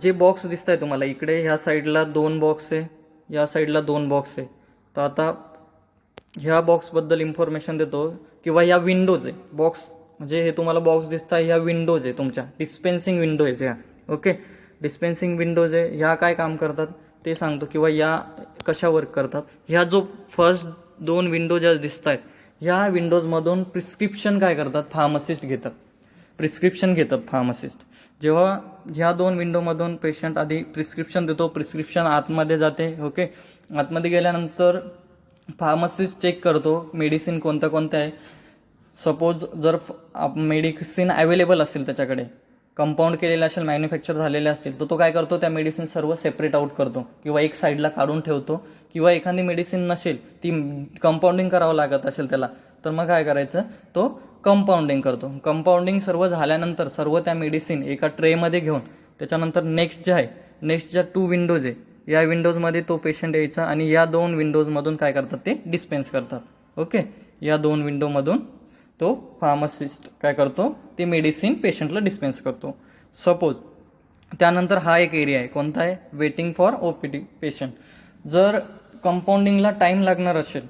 जे बॉक्स दिसत आहे तुम्हाला इकडे ह्या साईडला 2 बॉक्स आहे, या साईडला 2 बॉक्स आहे. तर आता ह्या बॉक्सबद्दल इन्फॉर्मेशन देतो किंवा ह्या विंडोज आहे. बॉक्स म्हणजे हे तुम्हाला बॉक्स दिसत आहे, ह्या विंडोज आहे तुमच्या डिस्पेन्सिंग विंडोज ह्या. ओके. डिस्पेन्सिंग विंडोज आहे ह्या काय काम करतात ते सांगतो किंवा या कशा वर्क करतात. ह्या जो फर्स्ट 2 विंडो ज्या दिसत आहेत ह्या विंडोजमधून प्रिस्क्रिप्शन काय करतात फार्मासिस्ट घेतात. प्रिस्क्रिप्शन घेतात फार्मासिस्ट. जेव्हा ह्या 2 विंडोमधून पेशंट आधी प्रिस्क्रिप्शन देतो, प्रिस्क्रिप्शन आतमध्ये जाते. ओके. आतमध्ये गेल्यानंतर फार्मासिस्ट चेक करतो मेडिसिन कोणतं आहे. सपोज जर मेडिसिन अवेलेबल असेल त्याच्याकडे, कंपाऊंड केलेले असेल, मॅन्युफॅक्चर झालेले असतील, तर तो काय करतो त्या मेडिसिन सर्व सेपरेट आउट करतो किंवा एक साईडला काढून ठेवतो. किंवा एखादी मेडिसिन नसेल ती कंपाऊंडिंग करावं लागत असेल त्याला, तर मग काय करायचं तो कंपाऊंडिंग करतो. कंपाऊंडिंग सर्व झाल्यानंतर सर्व त्या मेडिसिन एका ट्रेमध्ये घेऊन त्याच्यानंतर नेक्स्ट ज्या 2 विंडोज आहे या विंडोजमध्ये तो पेशंट यायचा आणि या 2 विंडोजमधून काय करतात ते डिस्पेन्स करतात. ओके. या 2 विंडोमधून तो फार्मासिस्ट काय करतो ते मेडिसिन पेशंटला डिस्पेन्स करतो. सपोज त्यानंतर हा एक एरिया आहे कोणता आहे वेटिंग फॉर OPD पेशंट. जर कंपाऊंडिंगला टाईम लागणार असेल,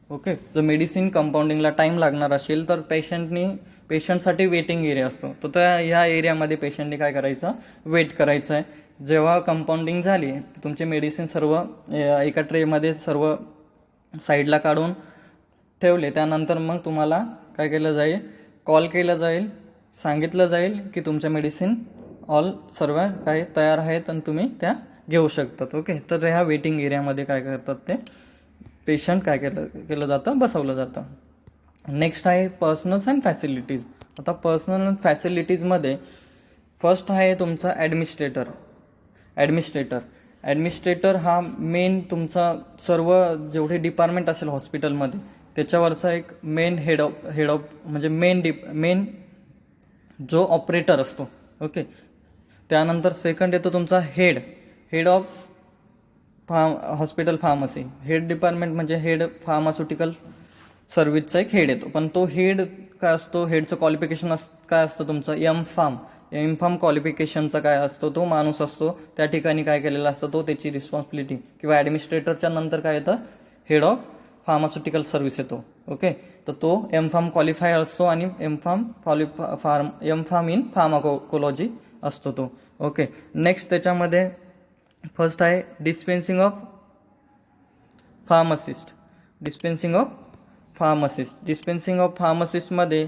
ओके, जर मेडिसिन कंपाऊंडिंगला टाईम लागणार असेल तर पेशंटसाठी वेटिंग एरिया असतो. तर त्या ह्या एरियामध्ये पेशंटने काय करायचं वेट करायचं आहे. जेव्हा कंपाऊंडिंग झाली तुमचे मेडिसिन सर्व एका ट्रेमध्ये सर्व साईडला काढून ठेवले त्यानंतर मग तुम्हाला काय केलं जाईल कॉल केला जाईल, सांगितलं जाईल की तुमच्या मेडिसिन सर्व काय तयार आहेत आणि तुम्ही त्या घेऊ शकतात. ओके. तर ह्या वेटिंग एरियामध्ये काय करतात ते पेशंट काय केलं जातं बसवलं जातं. नेक्स्ट आहे पर्सनल्स अँड फॅसिलिटीज. आता पर्सनल अँड फॅसिलिटीजमध्ये फर्स्ट आहे तुमचा ॲडमिनिस्ट्रेटर हा मेन तुमचा सर्व जेवढे डिपार्टमेंट असेल हॉस्पिटलमध्ये त्याच्यावरचा एक मेन हेड ऑफ म्हणजे मेन जो ऑपरेटर असतो. ओके. त्यानंतर सेकंड येतो तुमचा head of hospital pharmacy. Head department म्हणजे हेड फार्मास्युटिकल सर्व्हिसचा एक हेड येतो. पण तो हेड काय असतो, हेडचं क्वालिफिकेशन काय असतं तुमचं एम फार्म क्वालिफिकेशनचा काय असतो तो माणूस असतो. त्या ठिकाणी काय केलेला असतं तो त्याची रिस्पॉन्सिबिलिटी किंवा ॲडमिनिस्ट्रेटरच्या नंतर काय येतं हेड ऑफ फार्मास्युटिकल सर्व्हिस येतो. ओके, तर तो M.Pharm क्वालिफाय असतो आणि M.Pharm इन फार्माकोलॉजी असतो तो. ओके, नेक्स्ट त्याच्यामध्ये फर्स्ट आहे dispensing of pharmacist. डिस्पेन्सिंग of फार्मासिस्टमध्ये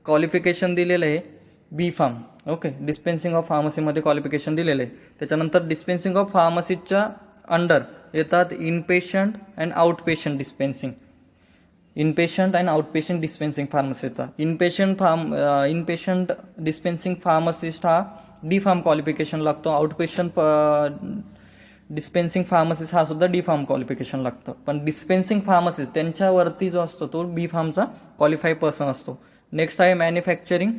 qualification दिलेलं आहे B.Pharm. ओके, डिस्पेन्सिंग ऑफ फार्मसीमध्ये क्वालिफिकेशन दिलेलं आहे. त्याच्यानंतर डिस्पेन्सिंग ऑफ फार्मसीच्या अंडर येतात इनपेशंट अँड आउटपेशंट डिस्पेन्सिंग. फार्मसी येतात. इनपेशंट डिस्पेन्सिंग फार्मासिस्ट हा D.Pharm क्वालिफिकेशन लागतो. आउटपेशंट डिस्पेन्सिंग फार्मसिस्ट हा सुद्धा D.Pharm क्वालिफिकेशन लागतं. पण डिस्पेन्सिंग फार्मसिस्ट त्यांच्यावरती जो असतो तो B.Pharmचा क्वालिफाय पर्सन असतो. नेक्स्ट आहे मॅन्युफॅक्चरिंग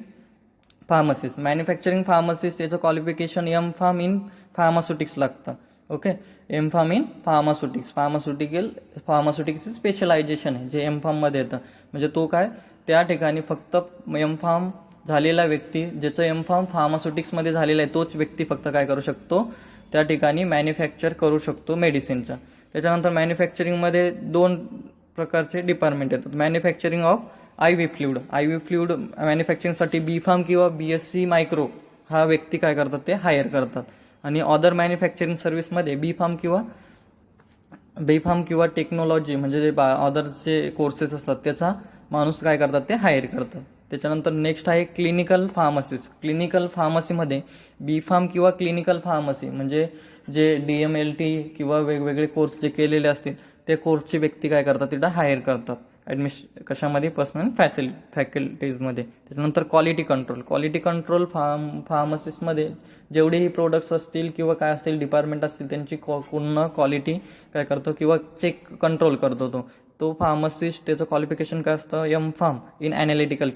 फार्मसिस्ट याचं क्वालिफिकेशन M.Pharm इन फार्मास्युटिक्स लागतं. ओके, M.Pharm इन फार्मास्युटिक्सचं स्पेशलायझेशन आहे जे M.Pharmमध्ये येतं. म्हणजे तो काय, त्या ठिकाणी फक्त M.Pharm झालेला व्यक्ती, ज्याचं M.Pharm फार्मास्युटिक्समध्ये झालेलं आहे, तोच व्यक्ती फक्त काय करू शकतो, त्या ठिकाणी मॅन्युफॅक्चर करू शकतो मेडिसिनचा. त्याच्यानंतर मॅन्युफॅक्चरिंगमध्ये 2 प्रकारचे डिपार्टमेंट येतात. मॅन्युफॅक्चरिंग ऑफ IV फ्लुइड मॅन्युफॅक्चरिंगसाठी B.Pharm किंवा BSc मायक्रो हा व्यक्ती काय करतात, ते हायर करतात. आणि अदर मॅन्युफॅक्चरिंग सर्व्हिसमध्ये B.Pharm किंवा टेक्नॉलॉजी म्हणजे जे अदरचे कोर्सेस असतात त्याचा माणूस काय करतात, ते हायर करतात. त्याच्यानंतर नेक्स्ट आहे क्लिनिकल फार्मसीमध्ये B.Pharm किंवा क्लिनिकल फार्मसी म्हणजे जे DMLT किंवा वेगवेगळे कोर्स जे केलेले असतील ते कोर्सची व्यक्ती काय करतात, तिथं हायर करतात कशामध्ये, पर्सनल फॅकल्टीजमध्ये. त्याच्यानंतर क्वालिटी कंट्रोल फार्मसिस्टमध्ये जेवढेही प्रोडक्ट्स असतील किंवा काय असतील डिपार्टमेंट असतील त्यांची पूर्ण क्वालिटी काय करतो किंवा कंट्रोल करतो तो फार्मासिस्ट. त्याचं क्वालिफिकेशन काय असतं, M.Pharm इन ॲनालिटिकल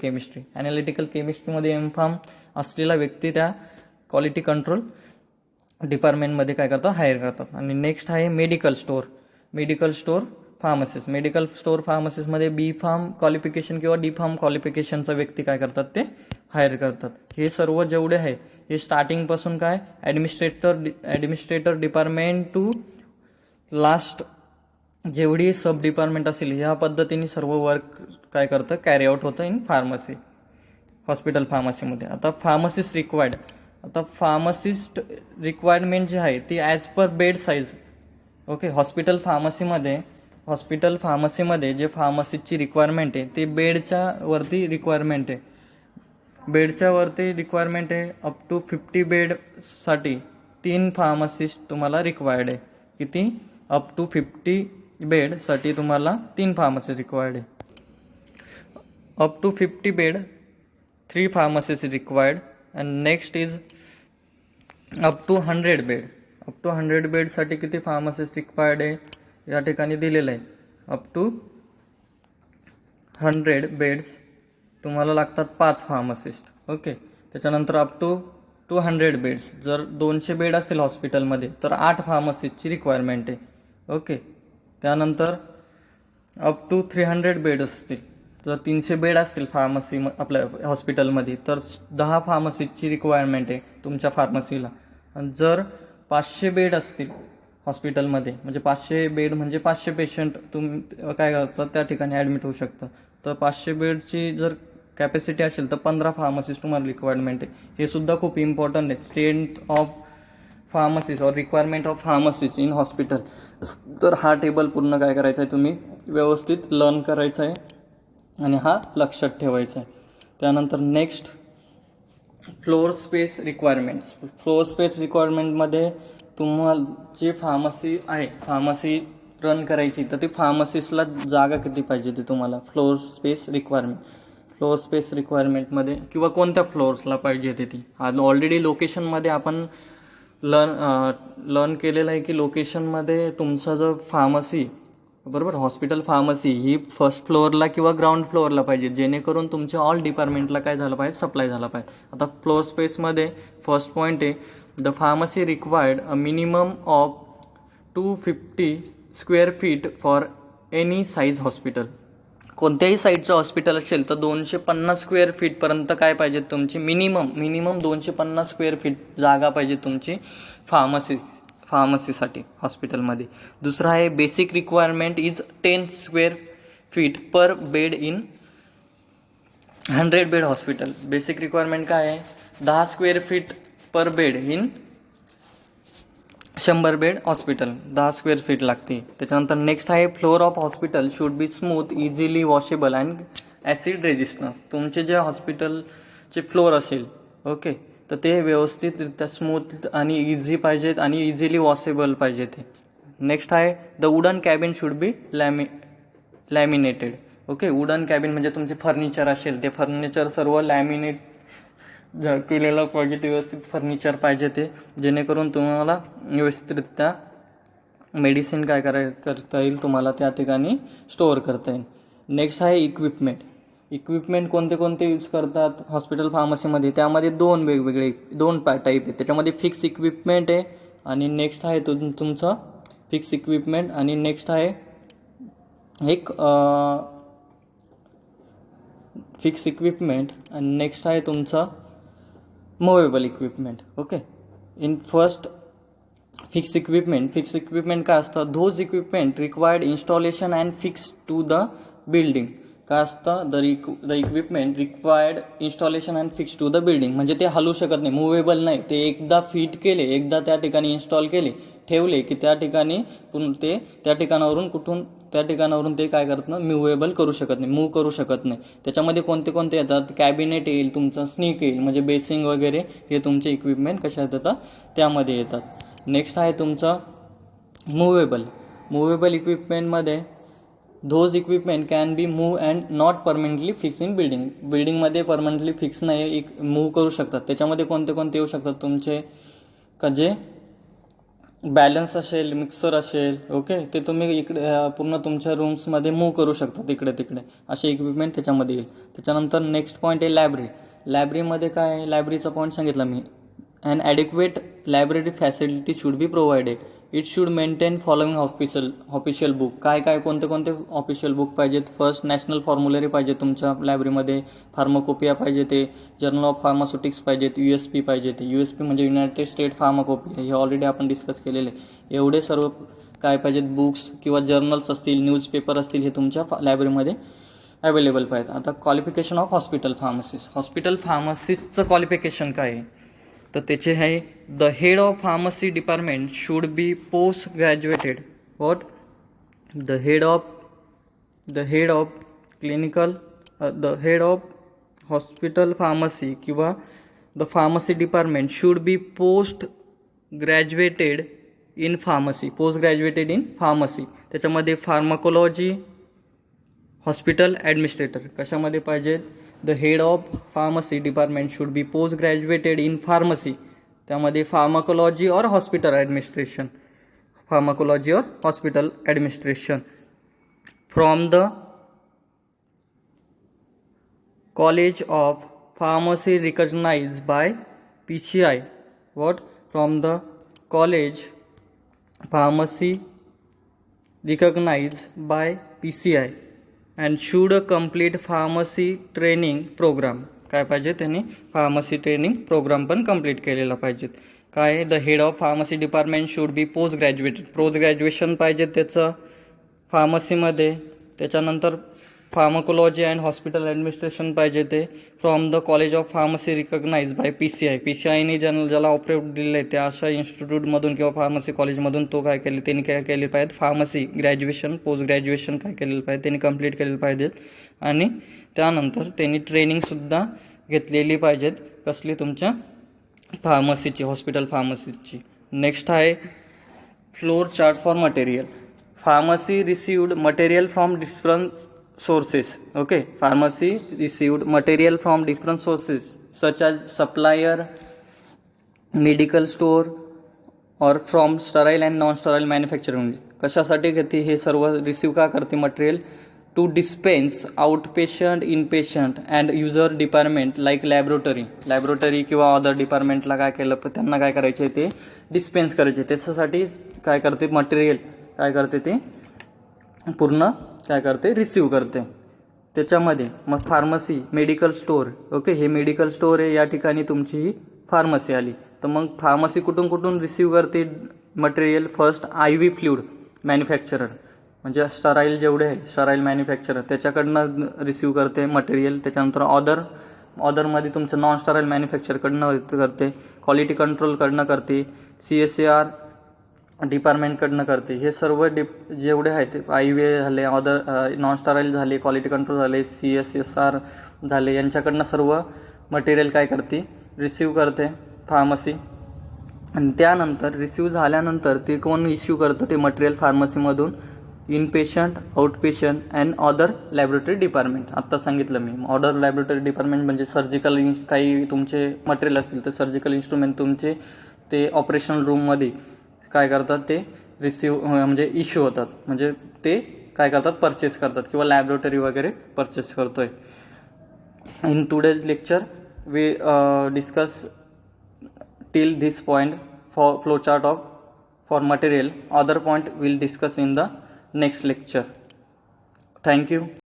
केमिस्ट्रीमध्ये M.Pharm असलेला व्यक्ती त्या क्वालिटी कंट्रोल डिपार्टमेंटमध्ये काय करतो, हायर करतात. आणि नेक्स्ट आहे मेडिकल स्टोअर फार्मासिस्टमध्ये B.Pharm क्वालिफिकेशन किंवा D.Pharm क्वालिफिकेशनचा व्यक्ती काय करतात, ते हायर करतात. हे सर्व जेवढे आहे हे स्टार्टिंगपासून काय ॲडमिनिस्ट्रेटर डिपार्टमेंट टू लास्ट जेवढी सब डिपार्टमेंट असेल ह्या पद्धतीने सर्व वर्क काय करतं, कॅरी आउट होतं इन हॉस्पिटल फार्मसीमध्ये. आता फार्मासिस्ट रिक्वायरमेंट जी आहे ती as per bed size. Okay, hospital फार्मसीमध्ये जे फार्मसिस्टची रिक्वायरमेंट आहे ते बेडच्या वरती रिक्वायरमेंट आहे. अप टू 50 बेडसाठी 3 फार्मासिस्ट तुम्हाला रिक्वायर्ड आहे. किती, अप टू 50 बेडसाठी तुम्हाला 3 फार्मसिस्ट रिक्वायर्ड आहे. Up to 50 bed 3 pharmacist required. And next is up to 100 बेडसाठी किती फार्मसिस्ट रिक्वायर्ड आहे या ठिकाणी दिलेलं आहे. अप टू 100 बेड्स तुम्हाला लागतात 5 फार्मसिस्ट. ओके, त्याच्यानंतर अप टू 200 बेड्स जर 200 बेड असेल हॉस्पिटलमध्ये तर 8 फार्मसिस्टची रिक्वायरमेंट आहे. ओके, त्यानंतर अप टू 300 बेड असतील, जर 300 बेड असतील आपल्या हॉस्पिटलमध्ये तर 10 फार्मसिस्टची रिक्वायरमेंट आहे तुमच्या फार्मसीला. आणि जर 500 बेड असतील हॉस्पिटलमध्ये म्हणजे 500 बेड म्हणजे 500 पेशंट काय करतात त्या ठिकाणी ॲडमिट होऊ शकतात. तर 500 बेडची जर कॅपॅसिटी असेल तर 15 फार्मसिस्ट तुम्हाला रिक्वायरमेंट आहे. हे सुद्धा खूप इम्पॉर्टंट आहे, स्ट्रेंथ ऑफ फार्मसिस्ट और requirement of pharmacist in hospital. तर हा टेबल पूर्ण काय करायचा आहे, तुम्ही व्यवस्थित लर्न करायचा आहे आणि हा लक्षात ठेवायचा आहे. त्यानंतर नेक्स्ट फ्लोअर स्पेस रिक्वायरमेंटमध्ये तुम्हाला जे फार्मसी रन करायची तर ती फार्मसिस्टला जागा किती पाहिजे ते तुम्हाला फ्लोअर स्पेस रिक्वायरमेंटमध्ये किंवा कोणत्या फ्लोअर्सला पाहिजे ती ऑलरेडी लोकेशनमध्ये आपण लर्न केलेलं आहे की लोकेशनमध्ये तुमचा जो फार्मसी बरोबर हॉस्पिटल फार्मसी ही फर्स्ट फ्लोअरला किंवा ग्राउंड फ्लोअरला पाहिजे जेणेकरून तुमच्या ऑल डिपार्टमेंटला काय झालं पाहिजे, सप्लाय झाला पाहिजे. आता फ्लोअर स्पेसमध्ये फर्स्ट पॉईंट आहे the pharmacy required a minimum of 250 square feet for any size hospital. कोणत्याही साईजचं हॉस्पिटल असेल तर 250 स्क्वेअर फीटपर्यंत काय पाहिजे तुमची मिनिमम 250 स्क्वेअर फीट जागा पाहिजे तुमची फार्मसीसाठी हॉस्पिटलमध्ये. दुसरा आहे basic requirement is 10 square feet per bed in 100 bed hospital. Basic requirement काय आहे? 10 square feet per bed in 100 bed hospital, 10 square feet लागते. त्याच्यानंतर नेक्स्ट आहे floor of hospital should be smooth, easily washable and acid resistance. तुमचे जे हॉस्पिटलचे floor असेल okay, तर ते व्यवस्थितरित्या स्मूथ आणि इझी पाहिजेत आणि इझिली वॉशेबल पाहिजे ते. नेक्स्ट आहे the wooden cabin should be laminated. Okay, wooden cabin म्हणजे तुमचे फर्निचर असेल ते फर्निचर सर्व लॅमिनेट केलेलं पाहिजे, ते व्यवस्थित फर्निचर पाहिजे ते, जेणेकरून तुम्हाला व्यवस्थितरित्या मेडिसिन काय करता येईल, तुम्हाला त्या ठिकाणी स्टोअर करता येईल. नेक्स्ट आहे इक्विपमेंट कोणते कोणते यूज करतात हॉस्पिटल फार्मसीमध्ये. त्यामध्ये दोन टाईप आहेत. त्याच्यामध्ये फिक्स इक्विपमेंट आहे आणि नेक्स्ट आहे तुमचं फिक्स इक्विपमेंट आणि नेक्स्ट आहे एक फिक्स इक्विपमेंट आणि नेक्स्ट आहे तुमचं movable equipment. Okay, in first fix equipment काय असतं? Those equipment required installation and fix to the building. काय असतं? The equipment required installation and fix to the building. म्हणजे ते हलू शकत नाही, मूवेबल नाही. ते एकदा फिट केले, एकदा त्या ठिकाणी इन्स्टॉल केले, ठेवले की त्या ठिकाणी ते त्या ठिकाणावरून ते काय करत नाही, मूवेबल करू शकत नाही, मूव्ह करू शकत नाही. त्याच्यामध्ये कोणते कोणते येतात? कॅबिनेट येईल, तुमचं स्नीक येईल, म्हणजे बेसिंग वगैरे हे तुमचे इक्विपमेंट कशात येतात? त्यामध्ये येतात. नेक्स्ट आहे तुमचं मूवेबल इक्विपमेंटमध्ये those equipment can be move and not permanently fix in बिल्डिंगमध्ये परमनंटली फिक्स नाही, मूव्ह करू शकतात. त्याच्यामध्ये कोणते कोणते येऊ शकतात तुमचे? का जे बॅलन्स असेल, मिक्सर असेल, ओके, ते तुम्ही इकडे पूर्ण तुमच्या रूम्समध्ये मूव्ह करू शकतात इकडे तिकडे, असे इक्विपमेंट त्याच्यामध्ये येईल. त्याच्यानंतर नेक्स्ट पॉईंट आहे लायब्ररीमध्ये काय आहे? लायब्ररीचा पॉईंट सांगितला मी. And adequate library facility should be provided. It should maintain following official book. काय कोणते कोणते ऑफिशियल बुक पाहिजेत? फर्स्ट नॅशनल फॉर्म्युलरी पाहिजे तुमच्या लायब्ररीमध्ये, फार्माकोपिया पाहिजे, ते जर्नल ऑफ फार्मास्युटिक्स पाहिजेत, USP पाहिजे, ते USP म्हणजे युनायटेड स्टेट फार्माकोपिया, हे ऑलरेडी आपण डिस्कस केलेले. एवढे सर्व काय पाहिजेत? बुक्स किंवा जर्नल्स असतील, न्यूजपेपर असतील, हे तुमच्या लायब्ररीमध्ये अवेलेबल पाहिजेत. आता क्वालिफिकेशन ऑफ हॉस्पिटल फार्मसिस्टचं क्वालिफिकेशन काय आहे? तर त्याचे आहे the head of pharmacy department should be post graduated. What? The head of hospital pharmacy किंवा the pharmacy department should be post graduated in pharmacy. त्याच्यामध्ये फार्माकोलॉजी, हॉस्पिटल ॲडमिनिस्ट्रेटर कशामध्ये पाहिजेत? The head of pharmacy department should be post graduated in pharmacy. त्यामध्ये pharmacology और hospital administration from the college of pharmacy recognised by PCI. What? From the college pharmacy recognised by PCI and should complete pharmacy training programme. काय पाहिजे? त्यांनी pharmacy training programme पण complete केलेला पाहिजेत. काय? The head of pharmacy department should be post graduation पाहिजे त्याचं फार्मसीमध्ये. त्याच्यानंतर फार्माकोलॉजी अँड हॉस्पिटल ॲडमिनिस्ट्रेशन पाहिजे ते from the college of pharmacy recognised by PCIने ज्याला ऑपरेट दिले आहे त्या अशा इन्स्टिट्यूटमधून किंवा फार्मसी कॉलेजमधून तो त्यांनी काय केले पाहिजेत? फार्मसी ग्रॅज्युएशन, पोस्ट ग्रॅज्युएशन काय केलेलं पाहिजे? त्यांनी कंप्लीट केलेलं पाहिजेत आणि त्यानंतर त्यांनी ट्रेनिंगसुद्धा घेतलेली पाहिजेत. कसली? तुमच्या फार्मसीची, हॉस्पिटल फार्मसीची. नेक्स्ट आहे floor chart for material. Pharmacy received material from different sources. Okay, pharmacy received material from different sources such as supplier, medical store or from sterile and non-sterile manufacturing. कशासाठी घेते हे सर्व? रिसीव का करते material? To dispense outpatient, inpatient and user department like laboratory किंवा other डिपार्टमेंटला काय केलं? त्यांना काय करायचे? ते डिस्पेन्स करायचे. त्याच्यासाठी काय करते? मटेरियल काय करते? ते पूर्ण काय करते? रिसीव करते. त्याच्यामध्ये मग फार्मसी, मेडिकल स्टोअर. ओके, हे मेडिकल स्टोअर आहे, या ठिकाणी तुमची ही फार्मसी आली. तर मग फार्मसी कुठून रिसीव करते material first IV fluid manufacturer, म्हणजे स्टराईल जेवढे आहे स्टराईल मॅन्युफॅक्चरर त्याच्याकडनं रिसीव करते मटेरियल. त्याच्यानंतर ऑदरमध्ये तुमचं नॉन स्टराईल मॅन्युफॅक्चरकडनं करते, क्वालिटी कंट्रोलकडनं करते, CSAR डिपार्टमेंटकडनं करते. हे सर्व जेवढे आहेत IV झाले, नॉन स्टराईल झाले, क्वालिटी कंट्रोल झाले, CSAR झाले, यांच्याकडनं सर्व मटेरियल काय करते, रिसीव करते फार्मसी. आणि त्यानंतर रिसीव झाल्यानंतर ते कोण इश्यू करतं ते मटेरियल फार्मसीमधून inpatient, outpatient and other laboratory department. आत्ता सांगितलं मी. अदर लॅबोरेटरी डिपार्टमेंट म्हणजे सर्जिकल काही तुमचे मटेरियल असतील तर सर्जिकल इन्स्ट्रुमेंट तुमचे ते ऑपरेशनल रूममध्ये काय करतात ते रिसीव म्हणजे इश्यू होतात, म्हणजे ते काय करतात परचेस करतात किंवा लॅबोरेटरी वगैरे परचेस करतोय. In today's lecture we discuss till this point for flowchart of for material. Other point we'll discuss in the next lecture. Thank you.